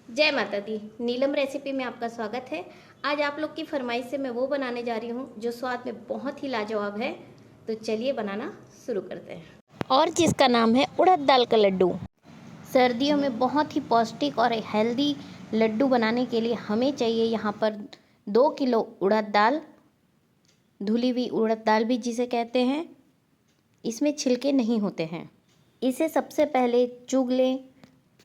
जय माता दी। नीलम रेसिपी में आपका स्वागत है। आज आप लोग की फरमाइश से मैं वो बनाने जा रही हूँ जो स्वाद में बहुत ही लाजवाब है। तो चलिए बनाना शुरू करते हैं। और जिसका नाम है उड़द दाल का लड्डू। सर्दियों में बहुत ही पौष्टिक और हेल्दी लड्डू बनाने के लिए हमें चाहिए यहाँ पर 2 किलो उड़द दाल, धुली हुई उड़द दाल भी जिसे कहते हैं। इसमें छिलके नहीं होते हैं। इसे सबसे पहले चुग लें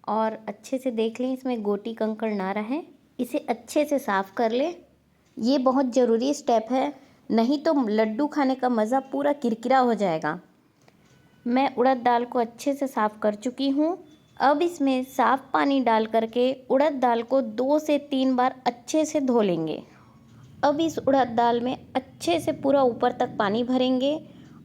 और अच्छे से देख लें इसमें गोटी कंकड़ ना रहे। इसे अच्छे से साफ़ कर लें। ये बहुत ज़रूरी स्टेप है, नहीं तो लड्डू खाने का मज़ा पूरा किरकिरा हो जाएगा। मैं उड़द दाल को अच्छे से साफ़ कर चुकी हूँ। अब इसमें साफ़ पानी डाल करके उड़द दाल को 2 से 3 बार अच्छे से धो लेंगे। अब इस उड़द दाल में अच्छे से पूरा ऊपर तक पानी भरेंगे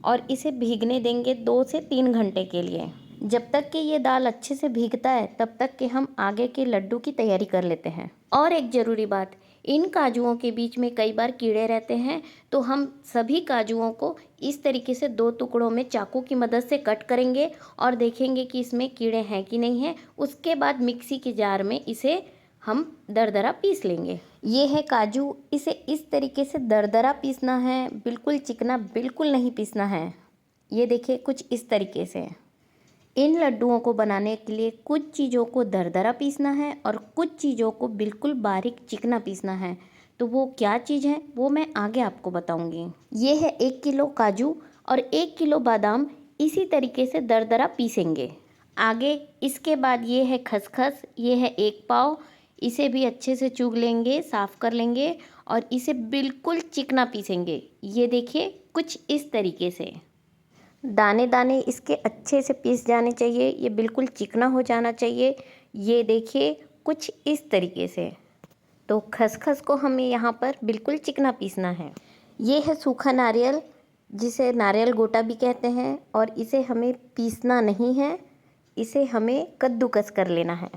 और इसे भीगने देंगे 2 से 3 घंटे के लिए। जब तक कि ये दाल अच्छे से भीगता है तब तक कि हम आगे के लड्डू की तैयारी कर लेते हैं। और एक ज़रूरी बात, इन काजुओं के बीच में कई बार कीड़े रहते हैं, तो हम सभी काजुओं को इस तरीके से 2 टुकड़ों में चाकू की मदद से कट करेंगे और देखेंगे कि इसमें कीड़े हैं कि नहीं हैं। उसके बाद मिक्सी के जार में इसे हम दरदरा पीस लेंगे। ये है काजू, इसे इस तरीके से दरदरा पीसना है, बिल्कुल चिकना बिल्कुल नहीं पीसना है। ये देखिए कुछ इस तरीके से। इन लड्डुओं को बनाने के लिए कुछ चीज़ों को दरदरा पीसना है और कुछ चीज़ों को बिल्कुल बारीक चिकना पीसना है। तो वो क्या चीज़ है वो मैं आगे आपको बताऊंगी। ये है 1 किलो काजू और 1 किलो बादाम, इसी तरीके से दरदरा पीसेंगे। आगे इसके बाद ये है खसखस, ये है 1 पाव, इसे भी अच्छे से चूग लेंगे, साफ़ कर लेंगे और इसे बिल्कुल चिकना पीसेंगे। ये देखिए कुछ इस तरीके से दाने दाने इसके अच्छे से पीस जाने चाहिए। ये बिल्कुल चिकना हो जाना चाहिए। ये देखिए कुछ इस तरीके से। तो खसखस को हमें यहाँ पर बिल्कुल चिकना पीसना है। ये है सूखा नारियल, जिसे नारियल गोटा भी कहते हैं, और इसे हमें पीसना नहीं है, इसे हमें कद्दूकस कर लेना है।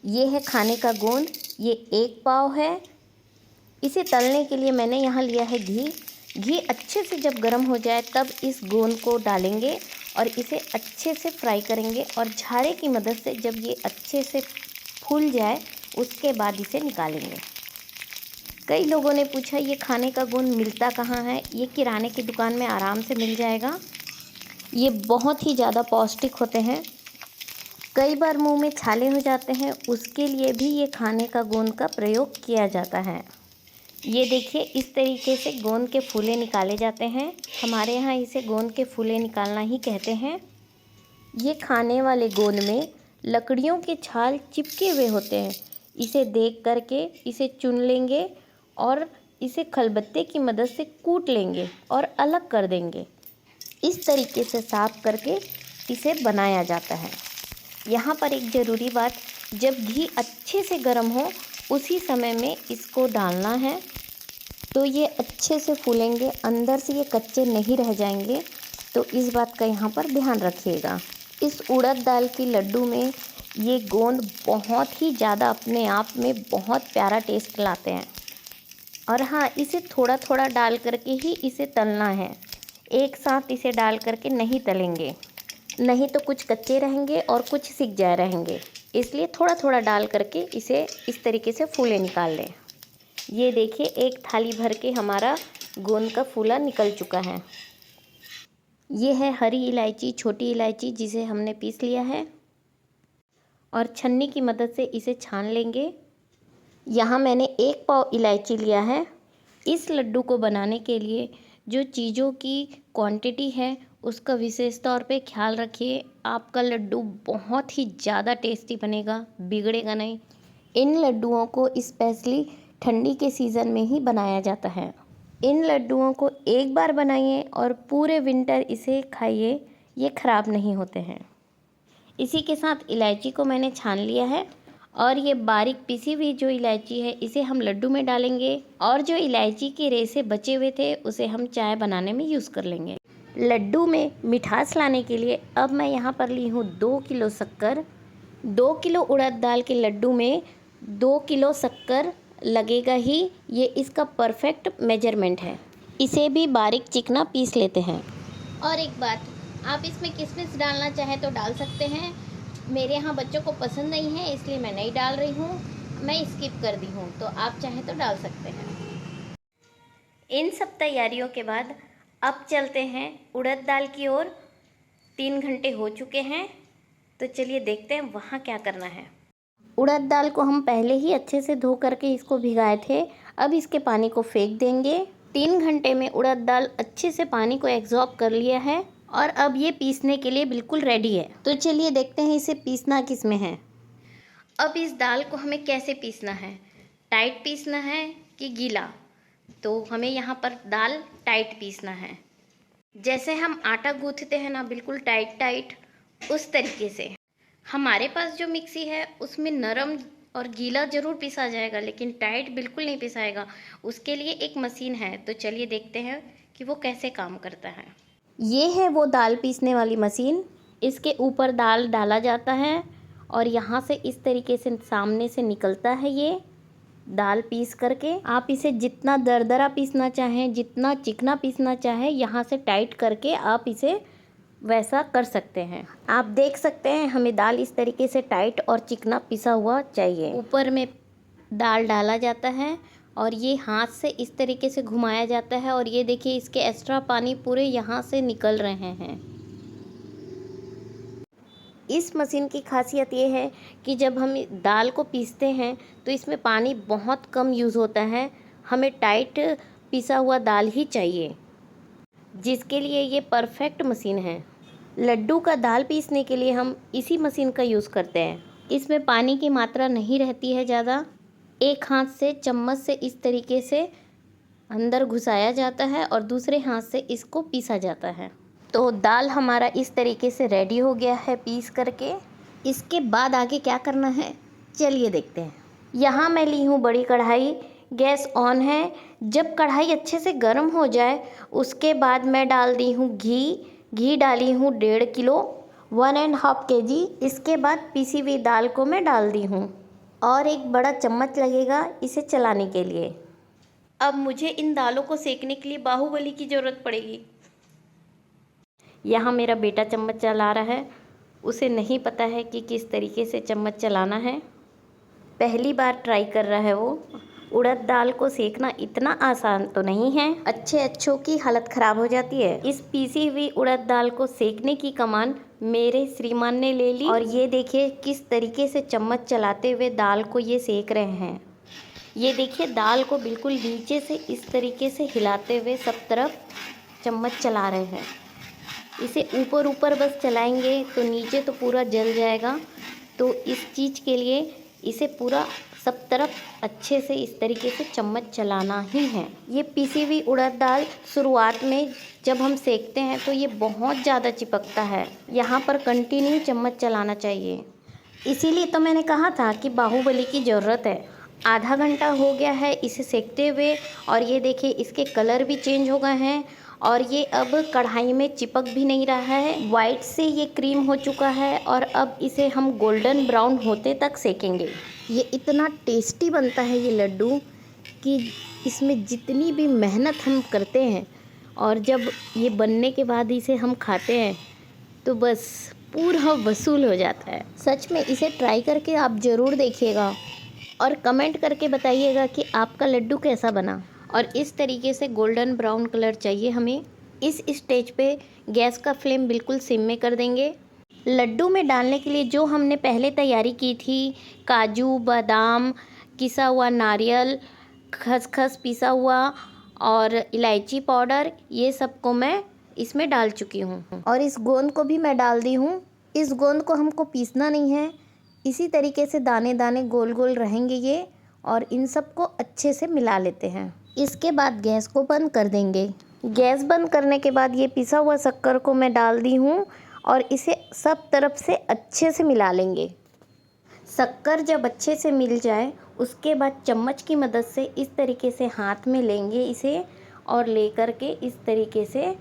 ये है खाने का गोंद, ये 1 पाव है। इसे तलने के लिए मैंने यहाँ लिया है घी। घी अच्छे से जब गर्म हो जाए तब इस गोंद को डालेंगे और इसे अच्छे से फ्राई करेंगे और झाड़े की मदद से जब ये अच्छे से फूल जाए उसके बाद इसे निकालेंगे। कई लोगों ने पूछा ये खाने का गोंद मिलता कहाँ है। ये किराने की दुकान में आराम से मिल जाएगा। ये बहुत ही ज़्यादा पौष्टिक होते हैं। कई बार मुंह में छाले हो जाते हैं, उसके लिए भी ये खाने का गोंद का प्रयोग किया जाता है। ये देखिए इस तरीके से गोंद के फूले निकाले जाते हैं। हमारे यहाँ इसे गोंद के फूले निकालना ही कहते हैं। ये खाने वाले गोंद में लकड़ियों के छाल चिपके हुए होते हैं। इसे देख करके इसे चुन लेंगे और इसे खलबत्ते की मदद से कूट लेंगे और अलग कर देंगे। इस तरीके से साफ करके इसे बनाया जाता है। यहाँ पर एक ज़रूरी बात, जब घी अच्छे से गर्म हो उसी समय में इसको डालना है, तो ये अच्छे से फूलेंगे, अंदर से ये कच्चे नहीं रह जाएंगे। तो इस बात का यहाँ पर ध्यान रखिएगा। इस उड़द दाल की लड्डू में ये गोंद बहुत ही ज़्यादा अपने आप में बहुत प्यारा टेस्ट लाते हैं। और हाँ, इसे थोड़ा थोड़ा डाल करके ही इसे तलना है, एक साथ इसे डाल करके नहीं तलेंगे, नहीं तो कुछ कच्चे रहेंगे और कुछ सिक जाए रहेंगे। इसलिए थोड़ा थोड़ा डाल करके इसे इस तरीके से फूले निकाल लें। ये देखिए एक थाली भर के हमारा गोंद का फूला निकल चुका है। ये है हरी इलायची, छोटी इलायची, जिसे हमने पीस लिया है और छन्नी की मदद से इसे छान लेंगे। यहाँ मैंने 1 पाव इलायची लिया है। इस लड्डू को बनाने के लिए जो चीज़ों की क्वांटिटी है उसका विशेष तौर पे ख्याल रखिए। आपका लड्डू बहुत ही ज़्यादा टेस्टी बनेगा, बिगड़ेगा नहीं। इन लड्डुओं को स्पेशली ठंडी के सीज़न में ही बनाया जाता है। इन लड्डुओं को एक बार बनाइए और पूरे विंटर इसे खाइए, ये ख़राब नहीं होते हैं। इसी के साथ इलायची को मैंने छान लिया है और ये बारीक पिसी हुई जो इलायची है इसे हम लड्डू में डालेंगे और जो इलायची के रेशे बचे हुए थे उसे हम चाय बनाने में यूज़ कर लेंगे। लड्डू में मिठास लाने के लिए अब मैं यहाँ पर ली हूँ 2 किलो शक्कर। 2 किलो उड़द दाल के लड्डू में 2 किलो शक्कर लगेगा ही, ये इसका परफेक्ट मेजरमेंट है। इसे भी बारीक चिकना पीस लेते हैं। और एक बात, आप इसमें किशमिश डालना चाहें तो डाल सकते हैं। मेरे यहाँ बच्चों को पसंद नहीं है, इसलिए मैं नहीं डाल रही हूँ, मैं स्किप कर दी हूँ, तो आप चाहें तो डाल सकते हैं। इन सब तैयारियों के बाद अब चलते हैं उड़द दाल की ओर। 3 घंटे हो चुके हैं, तो चलिए देखते हैं वहाँ क्या करना है। उड़द दाल को हम पहले ही अच्छे से धो करके इसको भिगाए थे, अब इसके पानी को फेंक देंगे। 3 घंटे में उड़द दाल अच्छे से पानी को एब्जॉर्ब कर लिया है और अब ये पीसने के लिए बिल्कुल रेडी है। तो चलिए देखते हैं इसे पीसना किस में है। अब इस दाल को हमें कैसे पीसना है, टाइट पीसना है कि गीला? तो हमें यहाँ पर दाल टाइट पीसना है। जैसे हम आटा गूँथते हैं ना, बिल्कुल टाइट टाइट, उस तरीके से। हमारे पास जो मिक्सी है उसमें नरम और गीला ज़रूर पिसा जाएगा, लेकिन टाइट बिल्कुल नहीं पिसाएगा। उसके लिए एक मशीन है, तो चलिए देखते हैं कि वो कैसे काम करता है। ये है वो दाल पीसने वाली मशीन। इसके ऊपर दाल डाला जाता है और यहाँ से इस तरीके से सामने से निकलता है ये दाल पीस करके। आप इसे जितना दरदरा पीसना चाहें, जितना चिकना पीसना चाहें, यहाँ से टाइट करके आप इसे वैसा कर सकते हैं। आप देख सकते हैं हमें दाल इस तरीके से टाइट और चिकना पिसा हुआ चाहिए। ऊपर में दाल डाला जाता है और ये हाथ से इस तरीके से घुमाया जाता है और ये देखिए इसके एक्स्ट्रा पानी पूरे यहाँ से निकल रहे हैं। इस मशीन की खासियत ये है कि जब हम दाल को पीसते हैं तो इसमें पानी बहुत कम यूज़ होता है। हमें टाइट पिसा हुआ दाल ही चाहिए, जिसके लिए ये परफेक्ट मशीन है। लड्डू का दाल पीसने के लिए हम इसी मशीन का यूज़ करते हैं। इसमें पानी की मात्रा नहीं रहती है ज़्यादा। एक हाथ से चम्मच से इस तरीके से अंदर घुसाया जाता है और दूसरे हाथ से इसको पीसा जाता है। तो दाल हमारा इस तरीके से रेडी हो गया है पीस करके। इसके बाद आगे क्या करना है चलिए देखते हैं। यहाँ मैं ली हूँ बड़ी कढ़ाई, गैस ऑन है। जब कढ़ाई अच्छे से गर्म हो जाए उसके बाद मैं डाल दी हूँ घी डाली हूँ 1.5 किलो, 1.5 kg। इसके बाद पीसी हुई दाल को मैं डाल दी हूँ और एक बड़ा चम्मच लगेगा इसे चलाने के लिए। अब मुझे इन दालों को सेकने के लिए बाहुबली की ज़रूरत पड़ेगी। यहाँ मेरा बेटा चम्मच चला रहा है, उसे नहीं पता है कि किस तरीके से चम्मच चलाना है। पहली बार ट्राई कर रहा है वो। उड़द दाल को सेकना इतना आसान तो नहीं है, अच्छों की हालत ख़राब हो जाती है। इस पीसी हुई उड़द दाल को सेकने की कमान मेरे श्रीमान ने ले ली और ये देखिए किस तरीके से चम्मच चलाते हुए दाल को ये सेक रहे हैं। ये देखिए दाल को बिल्कुल नीचे से इस तरीके से हिलाते हुए सब तरफ चम्मच चला रहे हैं। इसे ऊपर बस चलाएंगे तो नीचे तो पूरा जल जाएगा, तो इस चीज़ के लिए इसे पूरा सब तरफ अच्छे से इस तरीके से चम्मच चलाना ही है। ये पीसी हुई उड़द दाल शुरुआत में जब हम सेकते हैं तो ये बहुत ज़्यादा चिपकता है, यहाँ पर कंटिन्यू चम्मच चलाना चाहिए। इसीलिए तो मैंने कहा था कि बाहुबली की ज़रूरत है। आधा घंटा हो गया है इसे सेकते हुए और ये देखिए इसके कलर भी चेंज हो गए हैं और ये अब कढ़ाई में चिपक भी नहीं रहा है। वाइट से ये क्रीम हो चुका है और अब इसे हम गोल्डन ब्राउन होते तक सेकेंगे। ये इतना टेस्टी बनता है ये लड्डू कि इसमें जितनी भी मेहनत हम करते हैं और जब ये बनने के बाद इसे हम खाते हैं तो बस पूरा वसूल हो जाता है। सच में इसे ट्राई करके आप ज़रूर देखिएगा और कमेंट करके बताइएगा कि आपका लड्डू कैसा बना। और इस तरीके से गोल्डन ब्राउन कलर चाहिए हमें। इस स्टेज पे गैस का फ्लेम बिल्कुल सिम में कर देंगे। लड्डू में डालने के लिए जो हमने पहले तैयारी की थी, काजू, बादाम, किसा हुआ नारियल, खसखस पिसा हुआ और इलायची पाउडर, ये सब को मैं इसमें डाल चुकी हूँ और इस गोंद को भी मैं डाल दी हूँ। इस गोंद को हमको पीसना नहीं है, इसी तरीके से दाने दाने गोल गोल रहेंगे ये, और इन सब को अच्छे से मिला लेते हैं। इसके बाद गैस को बंद कर देंगे। गैस बंद करने के बाद ये पिसा हुआ शक्कर को मैं डाल दी हूँ और इसे सब तरफ से अच्छे से मिला लेंगे। शक्कर जब अच्छे से मिल जाए उसके बाद चम्मच की मदद से इस तरीके से हाथ में लेंगे इसे और लेकर के इस तरीके से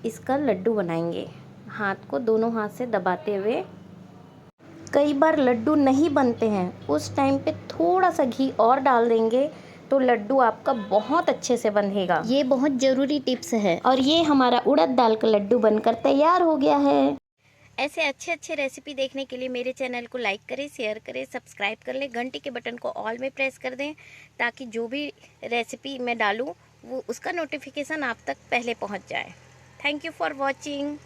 इसका लड्डू बनाएंगे, हाथ को दोनों हाथ से दबाते हुए। कई बार लड्डू नहीं बनते हैं, उस टाइम पे थोड़ा सा घी और डाल देंगे तो लड्डू आपका बहुत अच्छे से बनेगा। ये बहुत ज़रूरी टिप्स है। और ये हमारा उड़द दाल का लड्डू बनकर तैयार हो गया है। ऐसे अच्छे अच्छे रेसिपी देखने के लिए मेरे चैनल को लाइक करें, शेयर करें, सब्सक्राइब कर लें, घंटी के बटन को ऑल में प्रेस कर दें ताकि जो भी रेसिपी मैं डालूँ वो उसका नोटिफिकेशन आप तक पहले पहुंच जाए। Thank you for watching.